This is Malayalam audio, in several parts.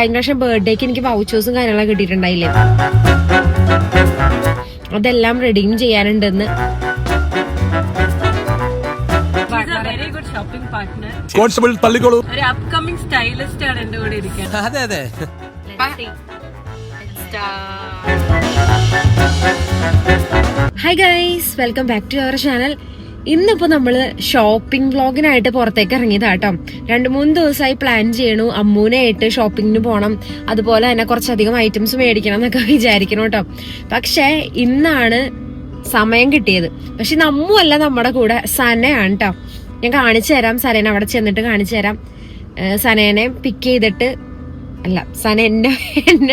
കഴിഞ്ഞ പ്രാവശ്യം ബർത്ത്ഡേക്ക് എനിക്ക് വൗച്ചേഴ്സും കാര്യങ്ങളൊക്കെ കിട്ടിയിട്ടുണ്ടായില്ലേ, അതെല്ലാം റെഡീം ചെയ്യാനുണ്ടെന്ന്. കോൺസ്റ്റബിൾ തള്ളിക്കോളൂ. ഒരു അപ്കമിങ് സ്റ്റൈലിസ്റ്റ് ആണ് എന്റെ കൂടെ ഇരിക്കുന്നത്. അതെ അതെ. Hi guys, welcome back to our channel. ഇന്നിപ്പോ നമ്മള് ഷോപ്പിംഗ് വ്ളോഗിനായിട്ട് പുറത്തേക്ക് ഇറങ്ങിയതാട്ടോ. 2-3 ദിവസമായി പ്ലാൻ ചെയ്യണു അമ്മൂനായിട്ട് ഷോപ്പിങ്ങിന് പോണം, അതുപോലെ തന്നെ കുറച്ചധികം ഐറ്റംസ് മേടിക്കണം എന്നൊക്കെ വിചാരിക്കണം കേട്ടോ. പക്ഷെ ഇന്നാണ് സമയം കിട്ടിയത്. പക്ഷെ നമ്മല്ല നമ്മുടെ കൂടെ സനയാണ് കേട്ടോ. ഞാൻ കാണിച്ചു തരാം, സനേനെ അവിടെ ചെന്നിട്ട് കാണിച്ചു തരാം. സനേനെ പിക്ക് ചെയ്തിട്ട് സന എന്നെ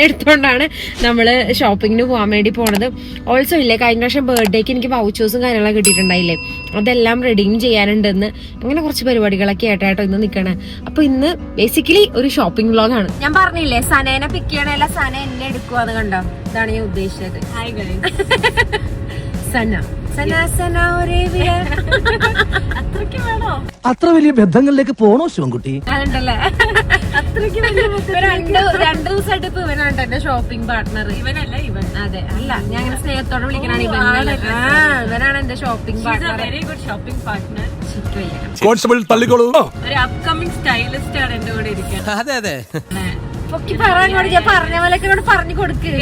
എടുത്തോണ്ടാണ് നമ്മള് ഷോപ്പിങ്ങിന് പോകാൻ വേണ്ടി പോണത്. ഓൾസോ ഇല്ലേ, കഴിഞ്ഞ പ്രാവശ്യം ബർത്ത്ഡേക്ക് എനിക്ക് വൗച്ചേഴ്സും കാര്യങ്ങളൊക്കെ കിട്ടിയിട്ടുണ്ടായില്ലേ, അതെല്ലാം റെഡീം ചെയ്യാനുണ്ടെന്ന്. അങ്ങനെ കുറച്ച് പരിപാടികളൊക്കെ ആയിട്ടോ ഇന്ന് നിക്കണേ. അപ്പൊ ഇന്ന് ബേസിക്കലി ഒരു ഷോപ്പിംഗ് വ്ളോഗാണ്. ഞാൻ പറഞ്ഞില്ലേ സനേനെ പിക്ക് ചെയ്യണല്ല, സന എന്നെ എടുക്കുവാന്ന് കണ്ടോ, ഇതാണ് ഞാൻ ഉദ്ദേശിച്ചത്. Hi guys. അത്രയ്ക്ക് വേണോ? അത്ര വലിയ ബന്ധങ്ങളിലേക്ക് പോണോ ശിവൻകുട്ടി? അതുണ്ടല്ലേ, അത്രയ്ക്ക് രണ്ടു ദിവസമായിട്ട് ഇപ്പൊ ഇവനാണ് എന്റെ ഷോപ്പിംഗ് പാർട്ട്ണർ. ഇവനല്ല ഇവൻ. അതെ, അല്ല ഞാൻ അങ്ങനെ സ്നേഹത്തോടെ വിളിക്കണാണ് ഇവനാണ് എന്റെ shopping partner. Very good shopping partner. Constable തള്ളിക്കോളൂ. ഒരു അപ്കമിങ് സ്റ്റൈലിസ്റ്റ് ആണ് എന്റെ കൂടെ ഇരിക്കുന്നത്. അതെ അതെ. ഞാൻ പറഞ്ഞ പോലെ പറഞ്ഞു കൊടുക്ക്.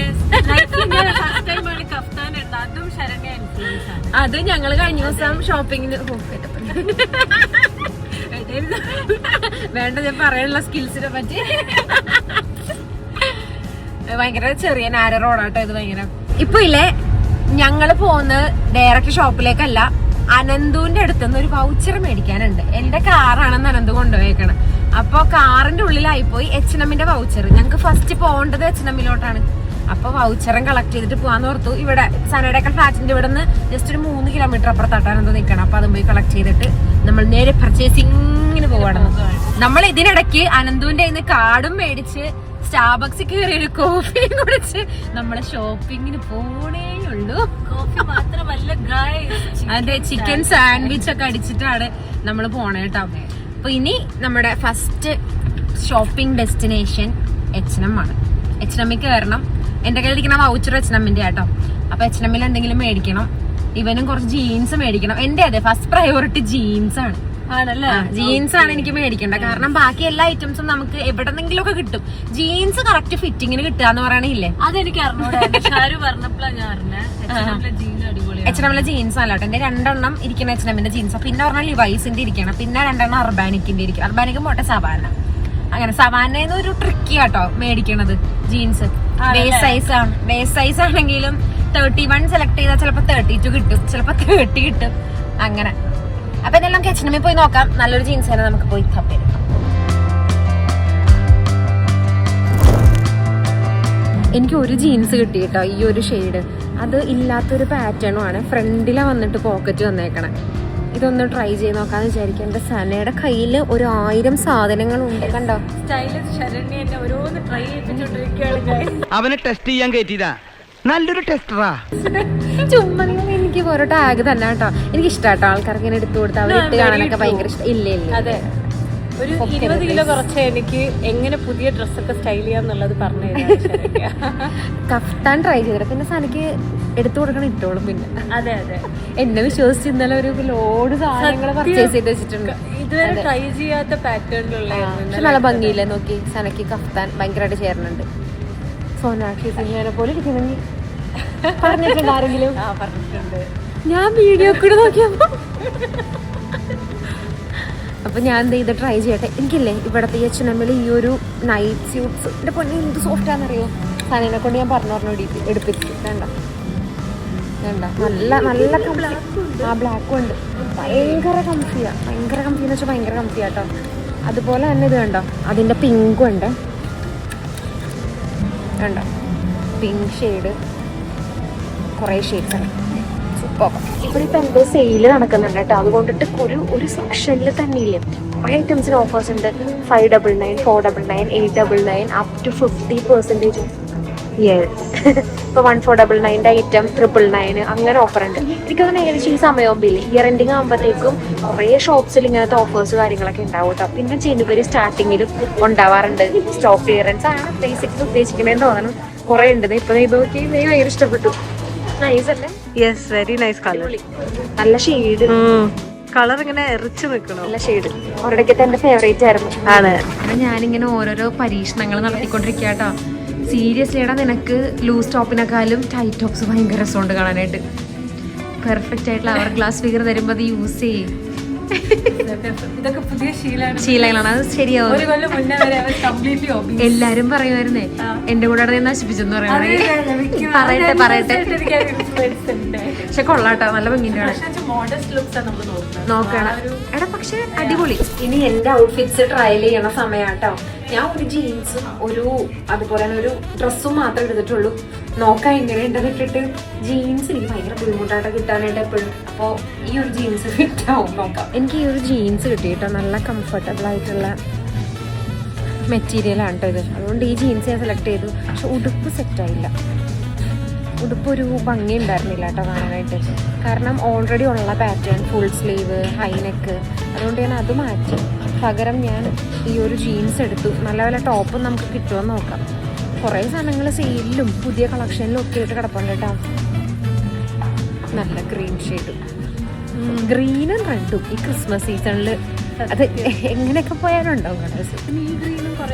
അതും ശരണ്യ ഇൻഫ്ലുവൻസ് ആണ്. അത് ഞങ്ങള് കഴിഞ്ഞ ദിവസം ഷോപ്പിങ്ങിന് വേണ്ട, ഞാൻ പറയാനുള്ള സ്കിൽസിനെ പറ്റി. ഭയങ്കര ചെറിയ നാര റോഡാട്ടോ ഇത്. ഭയങ്കര ഇപ്പൊ ഇല്ലേ, ഞങ്ങള് പോകുന്നത് ഡയറക്റ്റ് ഷോപ്പിലേക്കല്ല, അനന്തുവിന്റെ അടുത്തുനിന്ന് ഒരു വൗച്ചർ മേടിക്കാനുണ്ട്. എന്റെ കാറാണെന്ന് അനന്ത് കൊണ്ടുപോയേക്കണം. അപ്പൊ കാറിന്റെ ഉള്ളിലായിപ്പോയി H&Mന്റെ വൗച്ചർ. ഞങ്ങക്ക് ഫസ്റ്റ് പോകേണ്ടത് H&Mലോട്ടാണ്. അപ്പൊ വൗച്ചറും കളക്ട് ചെയ്തിട്ട് പോവാന്ന് ഓർത്തു. ഇവിടെ സനയുടെയൊക്കെ ഫ്ലാറ്റിന്റെ ഇവിടെ നിന്ന് ജസ്റ്റ് ഒരു 3 കിലോമീറ്റർ അപ്പുറത്താട്ടോ അനന്ത് നിൽക്കണം. അപ്പൊ അതും പോയി കളക്ട് ചെയ്തിട്ട് നമ്മൾ നേരെ പർച്ചേസിങ്ങിന് പോവാണ്. നമ്മൾ ഇതിനിടയ്ക്ക് അനന്തുവിന്റെ കയ്യിൽ നിന്ന് കാർഡും മേടിച്ച് സ്റ്റാർബക്സിൽ കയറി ഒരു കോഫിയും കുടിച്ച് നമ്മള് ഷോപ്പിങ്ങിന് പോണേ ഉള്ളൂ. കോഫി മാത്രമല്ല ഗൈസ്, അതെ, ചിക്കൻ സാൻഡ്വിച്ച് ഒക്കെ അടിച്ചിട്ടാണ് നമ്മൾ പോണേട്ടോ. അപ്പൊ ഇനി നമ്മുടെ ഫസ്റ്റ് ഷോപ്പിംഗ് ഡെസ്റ്റിനേഷൻ H&M ആണ്. H&Mക്ക് കയറണം. എന്റെ കയ്യിൽ ഇരിക്കുന്ന വൗച്ചർ H&Mന്റെ ആട്ടോ. അപ്പൊ H&Mൽ എന്തെങ്കിലും മേടിക്കണം. ഇവനും കുറച്ച് ജീൻസ് മേടിക്കണം. എന്റെ അതെ ഫസ്റ്റ് പ്രയോറിറ്റി ജീൻസ് ആണ്. ആണല്ലേ? ജീൻസ് ആണ് എനിക്ക് മേടിക്കേണ്ടത്. കാരണം ബാക്കി എല്ലാ ഐറ്റംസും നമുക്ക് എവിടെന്നെങ്കിലും ഒക്കെ കിട്ടും. ജീൻസ് കറക്റ്റ് ഫിറ്റിങ്ങിന് കിട്ടുക എന്ന് പറയണില്ലേ, അതെനിക്ക് അറിഞ്ഞൂടാ. ഷാരു പറഞ്ഞപ്പോഴാണ് ഞാൻ അറിഞ്ഞത്. H&Mലെ ജീൻസ് അല്ല കേട്ടോ. എന്റെ 2 ഇരിക്കുന്ന H&Mന്റെ ജീൻസ്, പിന്നെ ഒരെണ്ണം ലിവൈസിന്റെ ഇരിക്കണം, പിന്നെ 2 അർബാനിക്കിന്റെ ഇരിക്കും. അർബാനിക്ക് പോട്ടെ, സവാന. അങ്ങനെ സവാനന്ന് ഒരു ട്രിക്കി ആട്ടോ മേടിക്കണത് ജീൻസ്. ബേസ് സൈസ് ആണെങ്കിലും 31 സെലക്ട് ചെയ്താൽ ചിലപ്പോ 32 കിട്ടും, ചിലപ്പോ 30 കിട്ടും. അങ്ങനെ അപ്പൊ ഇതെല്ലാം H&Mൽ പോയി നോക്കാം. നല്ലൊരു ജീൻസ് തന്നെ നമുക്ക് പോയി തപ്പിയെടുക്കാം. എനിക്ക് ഒരു ജീൻസ് കിട്ടി കേട്ടോ, ഈ ഒരു ഷെയ്ഡ്. അത് ഇല്ലാത്തൊരു പാറ്റേണും ആണ്. ഫ്രണ്ടിലാ വന്നിട്ട് പോക്കറ്റ് വന്നേക്കണം. ഇതൊന്ന് ട്രൈ ചെയ്ത് നോക്കാന്ന് വിചാരിക്കാം. എന്റെ സനയുടെ കയ്യില് 1000 സാധനങ്ങളുണ്ട് കണ്ടോ. സ്റ്റൈലിസ്റ്റ് ശരണ്യ എന്നെ ഓരോന്ന് ട്രൈ ചെയ്തിട്ടുണ്ടിരിക്കുകയാണ്. അവനെ ടെസ്റ്റ് ചെയ്യാൻ കയറ്റിയതാ, നല്ലൊരു ടെസ്റ്ററാ. ചുമ്മാ എനിക്ക് ഓരോ ടാഗ് തന്നെ കേട്ടോ. എനിക്ക് ഇഷ്ടാട്ടോ ആൾക്കാർക്ക് ഇങ്ങനെ എടുത്തു കൊടുത്താൽ അവർ ഇട്ട് കാണാനൊക്കെ ഭയങ്കര ഇഷ്ടം. ഇല്ല അതെ, ഒരു 20 കിലോ കുറച്ച് എനിക്ക് എങ്ങനെ പുതിയ ഡ്രസ്സൊക്കെ സ്റ്റൈൽ ചെയ്യാന്നുള്ളത് പറഞ്ഞു തരാം. കഫ്താൻ ട്രൈ ചെയ്തിട്ട് പിന്നെ സനക്ക് എടുത്തു കൊടുക്കണം, ഇട്ടോളും. പിന്നെ അതെ അതെ, എന്നെ വിശ്വസിച്ച് ഇന്നലെ ഒരു ലോഡ് സാധനങ്ങൾ പർച്ചേസ് ചെയ്ത് വെച്ചിട്ടുണ്ട്. ഇതുവരെ ട്രൈ ചെയ്യാത്ത പാറ്റേണിലുള്ള നല്ല ഭംഗിയില്ലേ നോക്കി. സനക്ക് കഫ്താൻ ഭയങ്കരമായിട്ട് ചേർന്നുണ്ട്. സോനാക്ഷി സിംഗിനെ പോലെ ഇരിക്കണമെങ്കിൽ പറഞ്ഞിട്ടുണ്ട് ആരെങ്കിലും? പറഞ്ഞിട്ടുണ്ട്. ഞാൻ വീഡിയോ കൂടെ നോക്കിയപ്പോ. അപ്പൊ ഞാൻ എന്ത് ചെയ്ത് ട്രൈ ചെയ്യട്ടെ. എനിക്കില്ലേ ഇവിടത്തെ H&Mൽ ഈ ഒരു നൈറ്റ് സ്യൂട്ട്സ് എന്റെ പൊന്നെ എന്ത് സോഫ്റ്റ് ആണെന്നറിയോ. സനേനെ കൊണ്ട് ഞാൻ പറഞ്ഞു എടുപ്പിച്ചു. വേണ്ട നല്ല നല്ല ആ ബ്ലാക്കും ഉണ്ട്. ഭയങ്കര കംഫിയാ. ഭയങ്കര കംഫിന്ന് വെച്ചാൽ ഭയങ്കര കംഫിയാട്ടോ. അതുപോലെ തന്നെ ഇത് കണ്ടോ, അതിന്റെ പിങ്കും ഉണ്ട്. കണ്ടോ, പിങ്ക് ഷെയ്ഡ്, കുറേ ഷെയ്ഡ്സ് ആണ്. സൂപ്പർ. ഇവിടെ ഇപ്പൊ എന്തോ സെയില് നടക്കുന്നുണ്ട് കേട്ടോ. അതുകൊണ്ടിട്ട് ഒരു സെക്ഷനിൽ തന്നെ ഇല്ലേ കുറേ ഐറ്റംസിന് ഓഫേഴ്സ് ഉണ്ട്. 599, 499, 899 up to 50% ഇപ്പൊ 1499 ഐറ്റം 999 അങ്ങനെ ഓഫർ ഉണ്ട്. എനിക്ക് തോന്നുന്നു ഏകദേശം ഈ സമയമാകുമ്പോൾ ഇയർ എൻഡിങ് ആകുമ്പോഴത്തേക്കും കുറേ ഷോപ്സിൽ ഇങ്ങനത്തെ ഓഫേഴ്സ് കാര്യങ്ങളൊക്കെ ഉണ്ടാവും കേട്ടോ. പിന്നെ ജനുവരി സ്റ്റാർട്ടിങ്ങിലും ഉണ്ടാവാറുണ്ട്. സ്റ്റോക്ക് ക്ലിയറൻസ് ആണ് ബേസിക്കലി ഉദ്ദേശിക്കുന്നതെന്ന് തോന്നുന്നു. കുറെ ഉണ്ട്. ഇപ്പൊ ഇത് നോക്കി ഭയങ്കര ഇഷ്ടപ്പെട്ടു. നൈസ് അല്ലേ? Yes, very nice colour. നല്ല ഷെയ്ഡ്, കളർ ഇങ്ങനെ എറിച്ചു നിൽക്കണം. നല്ല ഷെയ്ഡ്. ഒരിടയ്ക്കത്തെ എന്റെ ഫേവറേറ്റ് ആയിരുന്നു. ആണ്. ഞാനിങ്ങനെ ഓരോരോ പരീക്ഷണങ്ങൾ നടത്തിക്കൊണ്ടിരിക്കുക കേട്ടോ. സീരിയസ്ലി എടാ, നിനക്ക് ലൂസ് ടോപ്പിനെക്കാളും ടൈറ്റ് ടോപ്സ് ഭയങ്കര രസമുണ്ട് കാണാനായിട്ട്. പെർഫെക്റ്റ് ആയിട്ടുള്ള അവർ ഗ്ലാസ് ഫിഗർ തരുമ്പോൾ അത് യൂസ് ചെയ്യും. ഇതൊക്കെ പുതിയ ശീലങ്ങളാണ്. അത് ശരിയാവും. ഒരു കൊല്ലം മുന്നേ വരെ അവർ കംപ്ലീറ്റ്ലി ഹോബി. എല്ലാരും പറയുമായിരുന്നേ എന്റെ കൂടെ അവിടെ നശിപ്പിച്ചെന്ന് പറയുകയാണെങ്കിൽ. പറയട്ടെ പക്ഷെ കൊള്ളാട്ടോ, നല്ല ഭംഗിന്റെ നോക്കണം എടാ. പക്ഷെ അടിപൊളി. ഇനി എന്റെ ഔട്ട്ഫിറ്റ്സ് ട്രയൽ ചെയ്യണ സമയാട്ടോ. ഞാൻ ഒരു ജീൻസും അതുപോലെ തന്നെ ഒരു ഡ്രസ്സും മാത്രമേ എടുത്തിട്ടുള്ളൂ. നോക്കാം എങ്ങനെ ഉണ്ടെന്ന് ഇട്ടിട്ട്. ജീൻസ് എനിക്ക് ഭയങ്കര ബുദ്ധിമുട്ടായിട്ട് കിട്ടാനായിട്ട് എപ്പോഴും. അപ്പോൾ ഈ ഒരു ജീൻസ് ഫിറ്റ് ആവും, നോക്കാം. എനിക്ക് ഈ ഒരു ജീൻസ് കിട്ടി കേട്ടോ. നല്ല കംഫർട്ടബിൾ ആയിട്ടുള്ള മെറ്റീരിയലാണ് കേട്ടോ ഇത്. അതുകൊണ്ട് ഈ ജീൻസ് ഞാൻ സെലക്ട് ചെയ്തു. പക്ഷെ ഉടുപ്പ് സെറ്റായില്ല. ഉടുപ്പ് ഒരു ഭംഗി ഉണ്ടായിരുന്നില്ല കേട്ടോ കാണാനായിട്ട്. കാരണം ഓൾറെഡി ഉള്ള പാറ്റേൺ ഫുൾ സ്ലീവ് ഹൈനെക്ക്, അതുകൊണ്ട് ഞാൻ അത് മാറ്റി. പകരം ഞാൻ ഈ ഒരു ജീൻസ് എടുത്തു. നല്ല നല്ല ടോപ്പും നമുക്ക് കിട്ടുമെന്ന് നോക്കാം. കുറേ സാധനങ്ങൾ സെയിലും പുതിയ കളക്ഷനിലും ഒക്കെ ആയിട്ട് കിടപ്പുണ്ട് കേട്ടോ. നല്ല ഗ്രീൻ ഷെയ്ഡും ഗ്രീനും റെഡും ഈ ക്രിസ്മസ് സീസണിൽ അത് എങ്ങനെയൊക്കെ പോയാലുണ്ടാവും കളേഴ്സ്.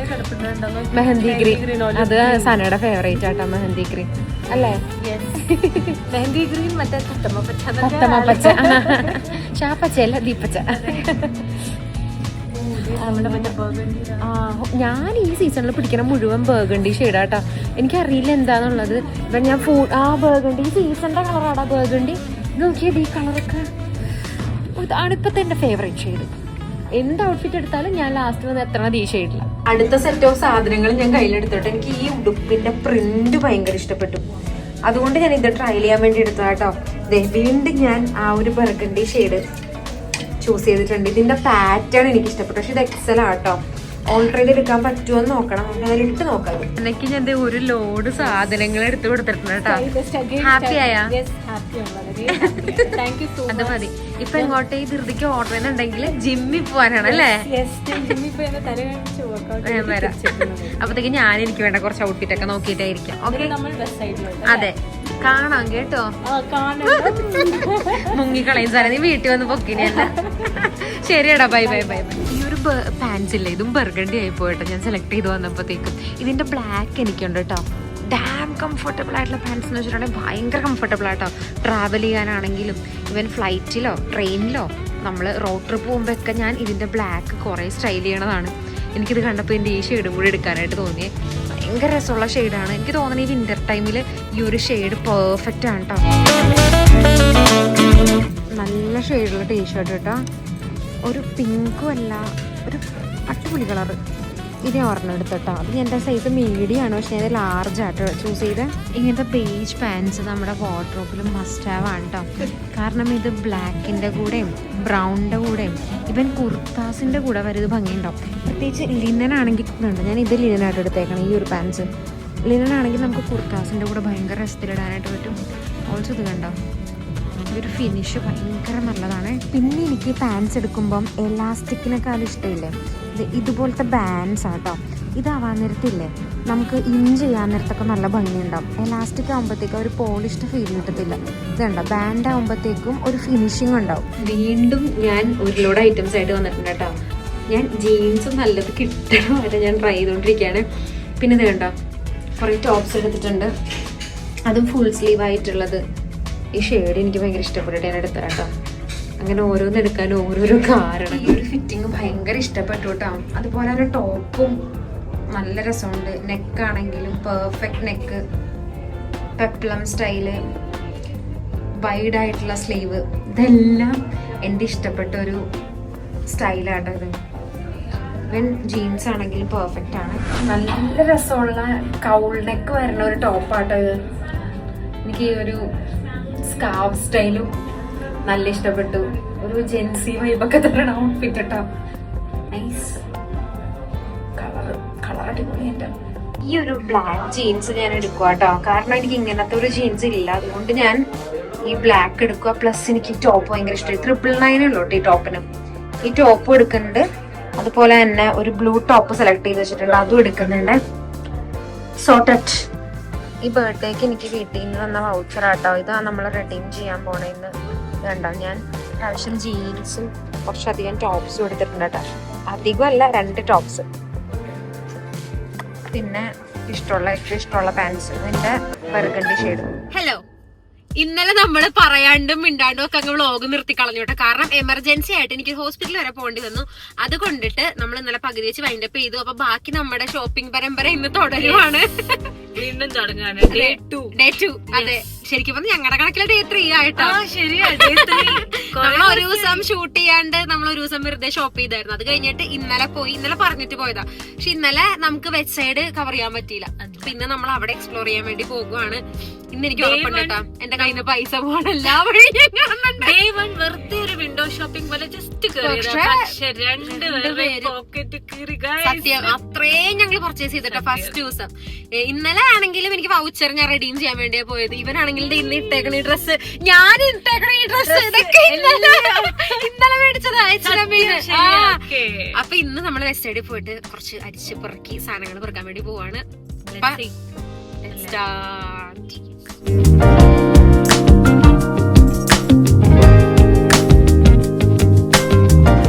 മെഹന്തി ഗ്രീൻ, അത് സനയുടെ ഫേവറേറ്റ് ആട്ടോ. മെഹന്തി ഗ്രീൻ അല്ലേ? മെഹന്തി ഗ്രീൻ, മറ്റേ തത്തമ്മ പച്ച. ഷാപ്പച്ചല്ല, ദീപ്പച്ച. ഞാൻ ഈ സീസണിൽ പിടിക്കണ മുഴുവൻ ബർഗണ്ടി ഷെയ്ഡാട്ടാ. എനിക്കറിയില്ല എന്താന്നുള്ളത്. ഇപ്പം ഞാൻ ബർഗണ്ടി സീസണിന്റെ കളറാടാ ബർഗണ്ടി. നോക്കിയത് ഈ കളറൊക്കെ ഇതാണ് ഇപ്പത്തെ എന്റെ ഫേവറേറ്റ് ഷെയ്ഡ്. എന്ത് ഔട്ട്ഫിറ്റ് എടുത്താലും ഞാൻ ലാസ്റ്റ് വന്ന് എത്തണത് ഈ ഷെയ്ഡില്ല. അടുത്ത സെറ്റ് ഓഫ് സാധനങ്ങൾ ഞാൻ കയ്യിലെടുത്തോട്ടെ. എനിക്ക് ഈ ഉടുപ്പിന്റെ പ്രിന്റ് ഭയങ്കര ഇഷ്ടപ്പെട്ടു. അതുകൊണ്ട് ഞാൻ ഇത് ട്രയൽ ചെയ്യാൻ വേണ്ടി എടുത്തതാട്ടോ. വീണ്ടും ഞാൻ ആ ഒരു ബർഗണ്ടി ഷെയ്ഡ് ചൂസ് ചെയ്തിട്ടുണ്ട്. ഇതിന്റെ പാറ്റേൺ എനിക്ക് ഇഷ്ടപ്പെട്ടു. പക്ഷെ ഇത് എക്സൽ ആട്ടോ. ഓൾറെഡി എടുക്കാൻ പറ്റുമോ എന്ന് നോക്കണം. അതിലിട്ട് നോക്കാം. എനിക്ക് ഞാൻ ഒരു ലോഡ് സാധനങ്ങൾ എടുത്തു കൊടുത്തിട്ടുണ്ട് കേട്ടോ. ഹാപ്പി ആയാ? അത് മതി. ഇപ്പൊ എങ്ങോട്ടേ ഈ ധൃതിക്ക് ഓർഡർ ചെയ്യുന്നുണ്ടെങ്കിൽ ജിമ്മിൽ പോവാനാണ് അല്ലേ? വരാം. അപ്പത്തേക്ക് ഞാൻ എനിക്ക് വേണ്ട കുറച്ച് ഔട്ട്ഫിറ്റ് ഒക്കെ നോക്കിയിട്ടായിരിക്കാം. അതെ, കാണാം കേട്ടോ. മുങ്ങിക്കളയും സാറേ, നീ വീട്ടിൽ വന്ന് പൊക്കിനെയല്ല. ശരിയടാ, ബൈ ബൈ ബൈ ബൈ. ഈ ഒരു പാൻസ് ഇല്ലേ, ഇതും ബർഗണ്ടി ആയി പോയിട്ടോ. ഞാൻ സെലക്ട് ചെയ്ത് വന്നപ്പോഴത്തേക്കും ഇതിന്റെ ബ്ലാക്ക് എനിക്കുണ്ട് കേട്ടോ. ഡാം കംഫർട്ടബിൾ ആയിട്ടുള്ള പാൻസ് എന്ന് വെച്ചിട്ടുണ്ടെങ്കിൽ ഭയങ്കര കംഫർട്ടബിൾ ആയിട്ടോ. ട്രാവൽ ചെയ്യാനാണെങ്കിലും ഈവൻ ഫ്ലൈറ്റിലോ ട്രെയിനിലോ നമ്മൾ റോഡ് ട്രിപ്പ് പോകുമ്പോഴൊക്കെ ഞാൻ ഇതിന്റെ ബ്ലാക്ക് കുറേ സ്റ്റൈൽ ചെയ്യണതാണ്. എനിക്കിത് കണ്ടപ്പോൾ എൻ്റെ ഈ ഷെയ്ഡും കൂടി എടുക്കാനായിട്ട് തോന്നിയേ. ഭയങ്കര രസമുള്ള ഷെയ്ഡാണ്. എനിക്ക് തോന്നുന്നത് ഈ വിൻ്റർ ടൈമിൽ ഈ ഒരു ഷെയ്ഡ് പെർഫെക്റ്റ് ആണ് കേട്ടോ. നല്ല ഷെയ്ഡുള്ള ടീഷർട്ട് കേട്ടോ. ഒരു പിങ്കും അല്ല, ഒരു അടിപൊളി കളറ്. ഇത് ഒരെണ്ണം എടുത്തോട്ടോ. അത് എൻ്റെ സൈസ് മീഡിയമാണ്, പക്ഷേ ഞാൻ ലാർജ് ആയിട്ട് ചൂസ് ചെയ്ത്. ഇങ്ങനത്തെ ബേജ് പാൻസ് നമ്മുടെ വാർഡ്രോബിലും മസ്റ്റ് ഹാവ് ആണ് കേട്ടോ. കാരണം ഇത് ബ്ലാക്കിൻ്റെ കൂടെയും ബ്രൗണിൻ്റെ കൂടെയും ഇവൻ കുർത്താസിൻ്റെ കൂടെ വരെ ഇത് ഭംഗിയുണ്ടാവും. പ്രത്യേകിച്ച് ലിനൻ ആണെങ്കിൽ ഉണ്ട്. ഞാൻ ഇത് ലിനനായിട്ട് എടുത്തേക്കണം ഈ ഒരു പാൻസ്. ലിനൻ ആണെങ്കിൽ നമുക്ക് കുർത്താസിൻ്റെ കൂടെ ഭയങ്കര രസത്തിലിടാനായിട്ട് പറ്റും. ഓൾസോ ഇത് കണ്ടോ, ഇതൊരു ഫിനിഷ് ഭയങ്കര നല്ലതാണ്. പിന്നെ എനിക്ക് പാൻസ് എടുക്കുമ്പം എലാസ്റ്റിക്കിനെക്കാളും ഇഷ്ടമില്ലേ ഇതുപോലത്തെ ബാൻഡ്സ് ആട്ടോ. ഇതാവാൻ നേരത്തില്ലേ നമുക്ക് ഇൻ ചെയ്യാൻ നേരത്തൊക്കെ നല്ല ഭംഗിയുണ്ടാവും. എലാസ്റ്റിക് ആകുമ്പോഴത്തേക്കും ഒരു പോളിഷ്ഡ് ഫീൽ കിട്ടത്തില്ല. ഇതുണ്ടോ, ബാൻഡ് ആകുമ്പോഴത്തേക്കും ഒരു ഫിനിഷിങ് ഉണ്ടാവും. വീണ്ടും ഞാൻ ഒരു ലോഡ് ഐറ്റംസ് ആയിട്ട് വന്നിട്ടുണ്ട് കേട്ടോ. ഞാൻ ജീൻസും നല്ലത് കിട്ടണോ വരെ ഞാൻ ട്രൈ ചെയ്തുകൊണ്ടിരിക്കുകയാണ്. പിന്നെ ഇത് കണ്ടോ, കുറേ ടോപ്സ് എടുത്തിട്ടുണ്ട്. അതും ഫുൾ സ്ലീവ് ആയിട്ടുള്ളത്. ഈ ഷെയ്ഡ് എനിക്ക് ഭയങ്കര ഇഷ്ടപ്പെട്ടിട്ട് ഞാൻ എടുത്തത് കേട്ടോ. അങ്ങനെ ഓരോന്ന് എടുക്കാനും ഓരോരോ കാരണം. ഈ ഒരു ഫിറ്റിങ് ഭയങ്കര ഇഷ്ടപ്പെട്ടു കേട്ടോ. അതുപോലെ തന്നെ ടോപ്പും നല്ല രസമുണ്ട്. നെക്കാണെങ്കിലും പെർഫെക്റ്റ് നെക്ക്, പെപ്ലം സ്റ്റൈല്, വൈഡായിട്ടുള്ള സ്ലീവ്, ഇതെല്ലാം എൻ്റെ ഇഷ്ടപ്പെട്ട ഒരു സ്റ്റൈലാട്ടോ ഇത്. ഇവൻ ജീൻസ് ആണെങ്കിലും പെർഫെക്റ്റ് ആണ്. നല്ല രസമുള്ള കൗൾ നെക്ക് വരുന്ന ഒരു ടോപ്പാട്ടോ ഇത്. എനിക്ക് ഈ ഒരു സ്കാർഫ് സ്റ്റൈലും നല്ല ഇഷ്ടപ്പെട്ടു. ഒരു ജെൻസി വൈബൊക്കെ തരണം ഔട്ട്ഫിറ്റ് കേട്ടോ. നൈസ് കളർ അടിപൊളി. എൻ്റെ ഈ ഒരു ബ്ലാക്ക് ജീൻസ് ഞാൻ എടുക്കുക കേട്ടോ, കാരണം എനിക്ക് ഇങ്ങനത്തെ ഒരു ജീൻസ് ഇല്ല, അതുകൊണ്ട് ഞാൻ ഈ ബ്ലാക്ക് എടുക്കുക. പ്ലസ് എനിക്ക് ടോപ്പ് ഭയങ്കര ഇഷ്ടമായി. 999 ഉള്ളൂ ഈ ടോപ്പിന്. ഈ ടോപ്പ് എടുക്കുന്നുണ്ട്, അതുപോലെ തന്നെ ഒരു ബ്ലൂ ടോപ്പ് സെലക്ട് ചെയ്ത് വെച്ചിട്ടുണ്ട്, അതും എടുക്കുന്നുണ്ട്. സോർട്ടഡ്. ഈ ബർത്ത്ഡേക്ക് എനിക്ക് വീട്ടിൽ നിന്ന് തന്ന വൗച്ചർ ആട്ടോ ഇത്. നമ്മൾ റെഡീം ചെയ്യാൻ പോണേന്ന് കണ്ടോ. ഞാൻ പ്രാവശ്യം ജീൻസും കുറച്ചധികം ടോപ്സും എടുത്തിട്ടുണ്ട് കേട്ടോ. അധികം അല്ല, 2 ടോപ്സ്, പിന്നെ ഏറ്റവും ഇഷ്ടമുള്ള പാൻസ്, ഇതിന്റെ ബർഗണ്ടി ഷെയ്ഡ്. ഹലോ, ഇന്നലെ നമ്മള് പറയാണ്ടും മിണ്ടാണ്ടും ഒക്കെ അങ്ങ് വ്ളോഗ് നിർത്തി കളഞ്ഞു കേട്ടോ. കാരണം എമർജൻസി ആയിട്ട് എനിക്ക് ഹോസ്പിറ്റലിൽ വരെ പോകേണ്ടി വന്നു. അത് കൊണ്ടിട്ട് നമ്മൾ ഇന്നലെ പകുതി വെച്ച് വൈൻഡപ്പ് ചെയ്തു. അപ്പൊ ബാക്കി നമ്മുടെ ഷോപ്പിംഗ് പരമ്പര ഇന്ന് തുടരുവാണ്. വീണ്ടും തുടങ്ങാണ് ഡേ 2. അതെ, ശരിക്കും പറഞ്ഞാൽ ഞങ്ങളുടെ കണക്കിലെ ഡേ 3 ആയിട്ടോ. നമ്മൾ ഒരു ദിവസം ഷൂട്ട് ചെയ്യാണ്ട് നമ്മൾ ഒരു ദിവസം വെറുതെ ഷോപ്പ് ചെയ്തായിരുന്നു. അത് കഴിഞ്ഞിട്ട് ഇന്നലെ പറഞ്ഞിട്ട് പോയതാ. പക്ഷെ ഇന്നലെ നമുക്ക് വെസ്റ്റ് സൈഡ് കവർ ചെയ്യാൻ പറ്റിയില്ല. പിന്നെ നമ്മൾ അവിടെ എക്സ്പ്ലോർ ചെയ്യാൻ വേണ്ടി പോകുവാണ്. ഇന്ന് എനിക്ക് ഉറപ്പുണ്ട് കേട്ടോ, എന്റെ കയ്യിൽ നിന്ന് പൈസ പോകണം എല്ലാ വഴിയും. വെറുതെ ഒരു വിൻഡോ ഷോപ്പിംഗ് പോലെ ജസ്റ്റ് സത്യം അത്രയും ഞങ്ങൾ പർച്ചേസ് ചെയ്തിട്ടോ ഫസ്റ്റ് ദിവസം. ഇന്നലെ ആണെങ്കിലും എനിക്ക് വൗച്ചർ ഞാൻ റെഡീം ചെയ്യാൻ വേണ്ടിയാ പോയത്. ഇവനാണെങ്കിലും ഇന്ന് ഇട്ടേക്കണ ഈ ഡ്രസ്സ്, ഞാൻ ഇട്ടേക്കണ ഈ ഡ്രസ്സ് ഇതൊക്കെ ഇന്നലെ മേടിച്ചതാ. അപ്പൊ ഇന്ന് നമ്മൾ വെസ്റ്റ് സൈഡിൽ പോയിട്ട് കുറച്ച് അരിച്ച് പെറുക്കി സാധനങ്ങൾ പെറുക്കാൻ വേണ്ടി പോവാണ്.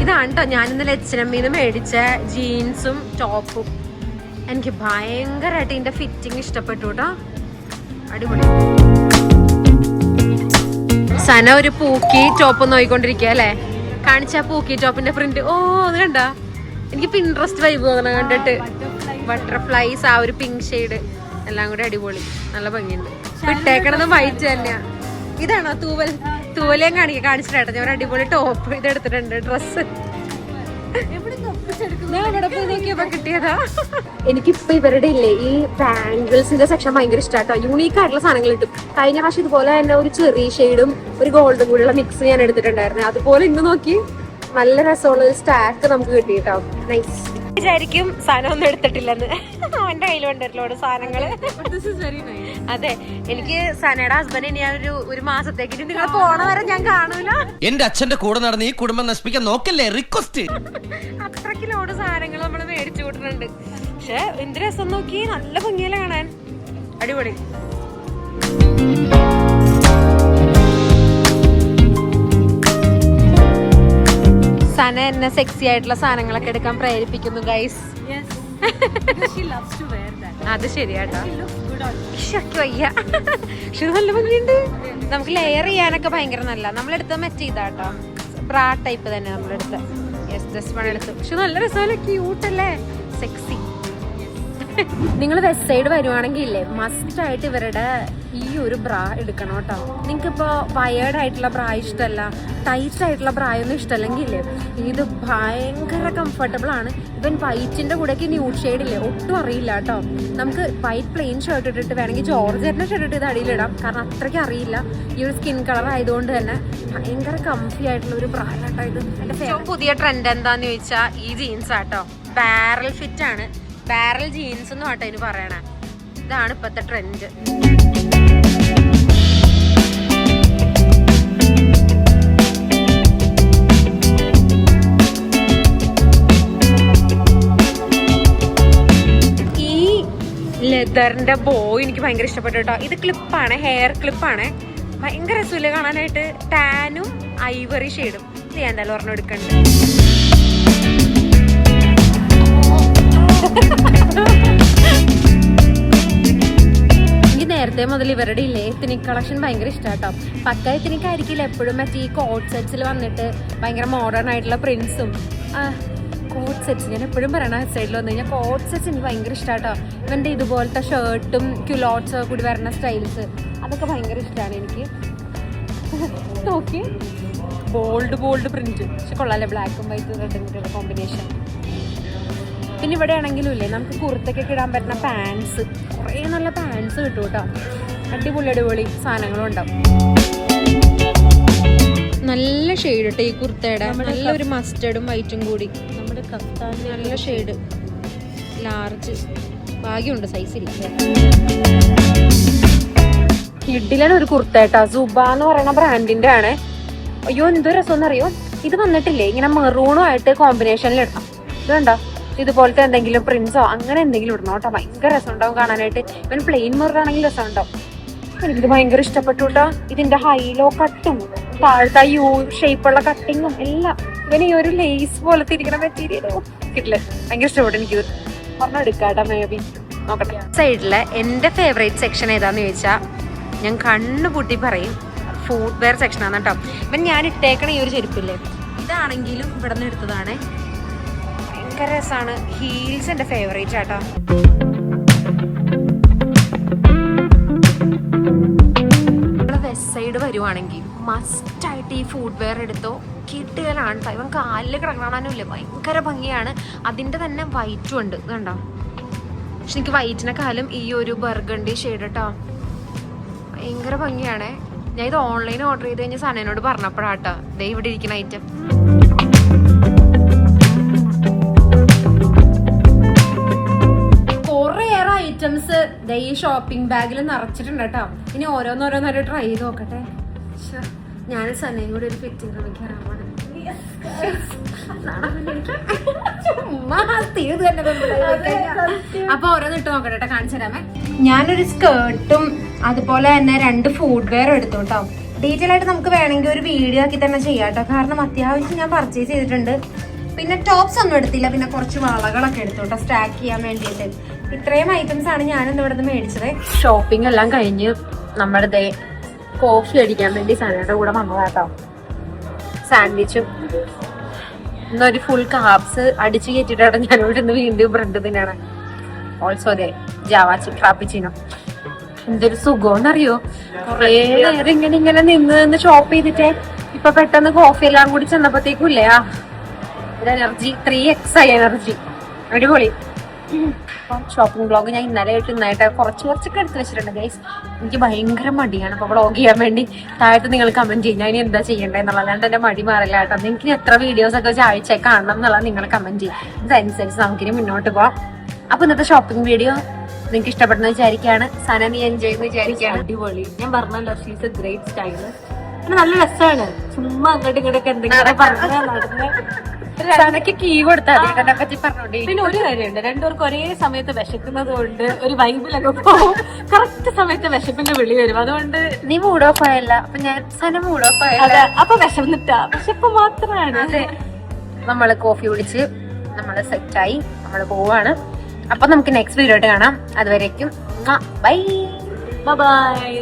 ഇതാണ് കേട്ടോ ഞാൻ ഇന്നലെ H&Mന്ന് മേടിച്ച ജീൻസും ടോപ്പും. എനിക്ക് ഭയങ്കരമായിട്ട് ഇതിന്റെ ഫിറ്റിംഗ് ഇഷ്ടപ്പെട്ടു കേട്ടോ, അടിപൊളി. സന ഒരു പൂക്കി ടോപ്പ് നോക്കിക്കൊണ്ടിരിക്കുക അല്ലെ, കാണിച്ച പൂക്കി ടോപ്പിന്റെ പ്രിന്റ്. ഓ, അത് കണ്ട, എനിക്ക് പിൻട്രസ്റ്റ് വൈബ് തോന്നണം കണ്ടിട്ട്. ബട്ടർഫ്ലൈസ്, ആ ഒരു പിങ്ക് ഷെയ്ഡ് എല്ലാം കൂടെ അടിപൊളി, നല്ല ഭംഗിയുണ്ട്. ഇട്ടേക്കണതും വൈറ്റ് തന്നെയാ. ഇതാണോ തൂവലേം കാണിച്ചിട്ടാട്ടോ ഞാൻ ഒരു അടിപൊളി ടോപ്പ് ഇതെടുത്തിട്ടുണ്ട്. ഡ്രസ്സ് കിട്ടിയതാ. എനിക്കിപ്പോ ഇവരുടെ ഇല്ലേ ഈ ബാംഗിൾസിന്റെ സെക്ഷൻ ഭയങ്കര ഇഷ്ടാട്ടോ. യൂണീക്ക് ആയിട്ടുള്ള സാധനങ്ങൾ കിട്ടും. കഴിഞ്ഞ പ്രാവശ്യം ഇതുപോലെ തന്നെ ഒരു ചെറിയ ഷെയ്ഡും ഒരു ഗോൾഡും കൂടിയുള്ള മിക്സ് ഞാൻ എടുത്തിട്ടുണ്ടായിരുന്നു. അതുപോലെ ഇന്ന് നോക്കി നല്ല രസമുള്ള ഒരു സ്റ്റാക്ക് നമുക്ക് കിട്ടിട്ടോ. നൈസ്. വിചാരിക്കും സാധനം ഒന്നും എടുത്തിട്ടില്ലെന്ന്, അവന്റെ കയ്യിൽ വേണ്ടല്ലോ സാധനങ്ങള്. അതെ, എനിക്ക് സനയുടെ ഹസ്ബൻഡ് ഇനി ഒരു മാസത്തേക്ക് നിങ്ങൾ പോണ വരെ ഞാൻ കാണൂല. എന്റെ അച്ഛന്റെ കൂടെ നടന്ന് ഈ കുടുംബം നശിപ്പിക്കാൻ നോക്കല്ലേ, റിക്വസ്റ്റ്. അത്രയ്ക്ക് ലോഡ് സാധനങ്ങൾ നമ്മള് മേടിച്ചു കൂട്ടുന്നുണ്ട്. പക്ഷെ എന്ത് രസം നോക്കി, നല്ല ഭംഗിയല്ലേ കാണാൻ, അടിപൊളി. സന എന്നെ സെക്സി ആയിട്ടുള്ള സാധനങ്ങളൊക്കെ എടുക്കാൻ പ്രേരിപ്പിക്കുന്നു ഗൈസ്. അത് ശരിയാട്ടോ, വയ്യ. പക്ഷെ നല്ല ഭംഗിയുണ്ട്. നമുക്ക് ലെയർ ചെയ്യാനൊക്കെ ഭയങ്കര നല്ല. നമ്മളെടുത്ത മെറ്റ് ചെയ്താട്ടോ, ബ്രാ ടൈപ്പ് തന്നെ നമ്മളെടുത്ത. ജസ്റ്റ് വൺ എടുത്തു. പക്ഷെ നല്ല രസമല്ലേ, ക്യൂട്ടല്ലേ, സെക്സി. നിങ്ങൾ വെസ്റ്റ് സൈഡ് വരുവാണെങ്കിൽ ഇല്ലേ, മസ്റ്റ് ആയിട്ട് ഇവരുടെ ഈ ഒരു ബ്രാ എടുക്കണം കേട്ടോ. നിങ്ങൾക്കിപ്പോ വയേർഡ് ആയിട്ടുള്ള ബ്രാ ഇഷ്ടമല്ല, ടൈറ്റ് ആയിട്ടുള്ള ബ്രാ ഒന്നും ഇഷ്ടമല്ലെങ്കിൽ ഇല്ലേ, ഇത് ഭയങ്കര കംഫർട്ടബിൾ ആണ്. ഇവൻ വൈറ്റിന്റെ കൂടെയൊക്കെ ന്യൂഡ് ഷെയ്ഡ് ഇല്ലേ, ഒട്ടും അറിയില്ല കേട്ടോ. നമുക്ക് വൈറ്റ് പ്ലെയിൻ ഷർട്ട് ഇട്ടിട്ട് വേണമെങ്കിൽ ജോർജറ്റിന്റെ ഷർട്ട് ഇട്ട് ഇത് അടിയിലിടാം, കാരണം അത്രയ്ക്ക് അറിയില്ല. ഈ ഒരു സ്കിൻ കളർ ആയതുകൊണ്ട് തന്നെ ഭയങ്കര കംഫി ആയിട്ടുള്ള ഒരു ബ്രാ കേട്ടോ ഇത്. എന്റെ പുതിയ ട്രെൻഡ് എന്താന്ന് ചോദിച്ചാൽ ഈ ജീൻസ് ആട്ടോ. ബാരൽ ഫിറ്റ് ആണ്, ബാരൽ ജീൻസ് എന്ന് കേട്ടോ ഇതിന് പറയണേ. ഇതാണ് ഇപ്പത്തെ ട്രെൻഡ്. ഈ ലെതറിന്റെ ബോ എനിക്ക് ഭയങ്കര ഇഷ്ടപ്പെട്ടു കേട്ടോ. ഇത് ക്ലിപ്പാണ്, ഹെയർ ക്ലിപ്പാണ്. ഭയങ്കര രസമില്ല കാണാനായിട്ട്. ടാനും ഐവറി ഷെയ്ഡും. ഇത് ഞാൻ എന്തായാലും ഒരെണ്ണം എടുക്കണ്ട്. എനിക്ക് നേരത്തെ മുതൽ ഇവരുടെ ഇല്ലേ എത്തനിക് കളക്ഷൻ ഭയങ്കര ഇഷ്ടാട്ടോ. പക്ക എത്തനിക് ആയിരിക്കില്ല എപ്പോഴും, മറ്റേ ഈ കോട്ട് സെറ്റ്സിൽ വന്നിട്ട് ഭയങ്കര മോഡേൺ ആയിട്ടുള്ള പ്രിന്റ്സും കോട്ട് സെറ്റ്സ്. ഞാൻ എപ്പോഴും പറയണ സൈഡിൽ വന്നു കഴിഞ്ഞാൽ കോട്ട് സെറ്റ്സ് എനിക്ക് ഭയങ്കര ഇഷ്ടാട്ടോ. ഇവന്റെ ഇതുപോലത്തെ ഷർട്ടും ക്യുലോട്ട്സ് കൂടി വരുന്ന സ്റ്റൈൽസ് അതൊക്കെ ഭയങ്കര ഇഷ്ടമാണ് എനിക്ക്. നോക്കി ബോൾഡ് പ്രിന്റ്, പക്ഷെ കൊള്ളാല്ലേ, ബ്ലാക്കും വൈറ്റും റെഡും കൂടിയുള്ള കോമ്പിനേഷൻ. പിന്നെ ഇവിടെ ആണെങ്കിലും ഇല്ലേ നമുക്ക് കുർത്തക്കൊക്കെ ഇടാൻ പറ്റുന്ന പാൻസ്, കുറേ നല്ല പാൻസ് കിട്ടും കേട്ടോ. അടിപൊളി സാധനങ്ങളും ഉണ്ടാവും. നല്ല ഷെയ്ഡ് കേട്ടോ ഈ കുർത്തയുടെ, നല്ലൊരു മസ്റ്റർഡും വൈറ്റും കൂടി. നമ്മുടെ കഫ്താൻ നല്ല ഷെയ്ഡ്, ലാർജ്. ഭാഗ്യമുണ്ട്, സൈസ് ഇല്ല. കിഡിലാണ് ഒരു കുർത്ത കേട്ടോ, സുബ എന്ന് പറയുന്ന ബ്രാൻഡിന്റെ ആണ്. അയ്യോ എന്ത് രസമെന്നറിയോ, ഇത് വന്നിട്ടില്ലേ ഇങ്ങനെ മെറൂണുമായിട്ട് കോമ്പിനേഷനിൽ ഇടണം. ഇത് കണ്ടോ, ഇതുപോലത്തെ എന്തെങ്കിലും പ്രിന്റ്സോ അങ്ങനെ എന്തെങ്കിലും ഇടണം കേട്ടോ. ഭയങ്കര രസം ഉണ്ടാവും കാണാനായിട്ട്. ഇവൻ പ്ലെയിൻ മെറൂണാണെങ്കിൽ രസം ഉണ്ടാവും. എനിക്കിത് ഭയങ്കര ഇഷ്ടപ്പെട്ടു കേട്ടോ. ഇതിന്റെ ഹൈലോ കട്ടും താഴത്തെ യു ഷേപ്പുള്ള കട്ടിങ്ങും എല്ലാം. ഇവന് ഈ ഒരു ലേസ് പോലത്തെ ഇരിക്കുന്ന മെറ്റീരിയലോ കിട്ടില്ല, ഭയങ്കര ഇഷ്ടപ്പെട്ടു എനിക്കിത്. പറഞ്ഞെടുക്കാട്ടോ മേ ബി, നോക്കട്ടെ. സൈഡിലെ എന്റെ ഫേവറേറ്റ് സെക്ഷൻ ഏതാന്ന് ചോദിച്ചാൽ ഞാൻ കണ്ണുപൂട്ടി പറയും ഫുഡ് വെയർ സെക്ഷനാണ് കേട്ടോ. ഇവൻ ഞാൻ ഇട്ടേക്കണ ഈ ഒരു ചെരുപ്പില്ലേ, ഇതാണെങ്കിലും ഇവിടെ നിന്ന് എടുത്തതാണ്. ഭയങ്കര രസമാണ്. ഹീൽസ് എന്റെ ഫേവറേറ്റ് ആട്ടോ. വെസ്റ്റ് സൈഡ് വരുവാണെങ്കിൽ മസ്റ്റ് ആയിട്ട് ഈ ഫുഡ് വെയർ എടുത്തോ, കിട്ടുകയാണ്. ഇവൻ കാലിൽ കിടക്കണാനുമില്ല, ഭയങ്കര ഭംഗിയാണ്. അതിന്റെ തന്നെ വൈറ്റും ഉണ്ട്, കണ്ടോ. പക്ഷെ എനിക്ക് വൈറ്റിനെക്കാളും ഈ ഒരു ബർഗണ്ടി ഷെയ്ഡ് കേട്ടോ ഭയങ്കര ഭംഗിയാണേ. ഞാൻ ഇത് ഓൺലൈൻ ഓർഡർ ചെയ്ത് കഴിഞ്ഞ സനനോട് പറഞ്ഞപ്പോഴാട്ടോ ദേ ഇവിടെ ഇരിക്കുന്ന ഐറ്റം. കുറേയേറെ ഐറ്റംസ് ഈ ഷോപ്പിംഗ് ബാഗിൽ നിറച്ചിട്ടുണ്ട് കേട്ടോ. ഇനി ഓരോന്നോരോന്നോരോ ട്രൈ ചെയ്ത് നോക്കട്ടെ. ഞാൻ സനയും കൂടി ഒരു ഫിറ്റിംഗ് ശ്രമിക്കാറാണ്. അപ്പൊ ഓരോന്ന് ഇട്ട് നോക്കട്ടെ, കാണിച്ചു തരാമേ. ഞാനൊരു സ്കേർട്ടും അതുപോലെ തന്നെ 2 ഫുഡ് വെയർ എടുത്തു കേട്ടോ. ഡീറ്റെയിൽ ആയിട്ട് നമുക്ക് വേണമെങ്കിൽ ഒരു വീഡിയോ ആക്കി തന്നെ ചെയ്യാം കേട്ടോ, കാരണം അത്യാവശ്യം ഞാൻ പർച്ചേസ് ചെയ്തിട്ടുണ്ട്. പിന്നെ ടോപ്സ് ഒന്നും എടുത്തില്ല, പിന്നെ കുറച്ച് വളകളൊക്കെ എടുത്തു കേട്ടോ സ്റ്റാക്ക് ചെയ്യാൻ വേണ്ടിയിട്ട്. ഇത്രയും ഐറ്റംസ് ആണ് ഞാനിന്ന് ഇവിടെ നിന്ന് മേടിച്ചത്. ഷോപ്പിംഗ് എല്ലാം കഴിഞ്ഞ് നമ്മുടെ കോഫി അടിക്കാൻ വേണ്ടി സനയുടെ കൂടെ വന്നതാട്ടോ. സാൻഡ്വിച്ചും ഇന്നൊരു ഫുൾ കാപ്സ് അടിച്ചു കയറ്റിട്ടാണ് ഞാൻ ഇവിടെ നിന്ന് വീണ്ടും ബ്രെഡ് തിന്നാണ്. ഓൾസോ അതെ ജാവാ ഫ്രാപ്പിച്ചിനോ. എന്തൊരു സുഖമെന്നറിയോ, കുറേ നേരം ഇങ്ങനെ നിന്ന് ഷോപ്പ് ചെയ്തിട്ടേ ഇപ്പൊ പെട്ടെന്ന് കോഫി എല്ലാം കൂടി ചെന്നപ്പോഴത്തേക്കും ഇല്ലേ ഒരു എനർജി 3x ആയി എനർജി. അടിപൊളി. ഷോപ്പിംഗ് ബ്ലോഗ് ഞാൻ ഇന്നായിട്ട് കുറച്ചൊക്കെ എടുത്ത് വെച്ചിട്ടുണ്ട് ഗൈസ്. എനിക്ക് ഭയങ്കര മടിയാണ് അപ്പൊ വ്ളോഗ് ചെയ്യാൻ വേണ്ടി. താഴത്ത് നിങ്ങൾ കമന്റ് ചെയ്യും ഞാൻ ഇനി എന്താ ചെയ്യേണ്ടതെന്നുള്ള, അല്ലാണ്ട് എന്റെ മടി മാറില്ല കേട്ടോ. നിങ്ങൾക്ക് എത്ര വീഡിയോസ് ഒക്കെ ആഴ്ച കാണണം എന്നുള്ളത് നിങ്ങൾ കമന്റ് ചെയ്യും. ഇതനുസരിച്ച് നമുക്കിനി മുന്നോട്ട് പോവാം. അപ്പൊ ഇന്നത്തെ ഷോപ്പിംഗ് വീഡിയോ നിങ്ങൾക്ക് ഇഷ്ടപ്പെടുന്ന വിചാരിക്കുകയാണ്. സന നീ എൻജോയ് ചെയ്യുന്ന വിചാരിക്കുകയാണ്. അടിപൊളി. ഞാൻ പറഞ്ഞല്ലോ ഷീസ് എ ഗ്രേറ്റ് സ്റ്റൈല്. നല്ല രസമാണ്. ചുമ്മാ അങ്ങോട്ടും ഇങ്ങോട്ടൊക്കെ എന്തെങ്കിലും പറഞ്ഞ നടന്ന് സനക്ക് കീ കൊടുത്താൽ ഇതിനെ പറ്റി പറഞ്ഞോണ്ടേ. പിന്നെ ഒരു കാര്യമുണ്ട്, രണ്ടുപേർക്ക് ഒരേ സമയത്ത് വിശക്കുന്നത് കൊണ്ട് ഒരു വൈബിലൊക്കെ പോകും. കറക്റ്റ് സമയത്ത് വിശപ്പിന്റെ വിളി വരും. അതുകൊണ്ട് നീ മൂഡ് ഓഫ് ആയല്ല, അപ്പൊ ഞാൻ സന മൂഡ് ഓഫ് ആയല്ല. അപ്പൊ വിശന്നിട്ടാ, വിശപ്പ് മാത്രമാണ്. അതെ, നമ്മള് കോഫി കുടിച്ച് നമ്മള് സെറ്റായി നമ്മള് പോവാണ്. അപ്പൊ നമുക്ക് നെക്സ്റ്റ് വീഡിയോ ആയിട്ട് കാണാം. അതുവരേക്കും ബൈ ബൈ.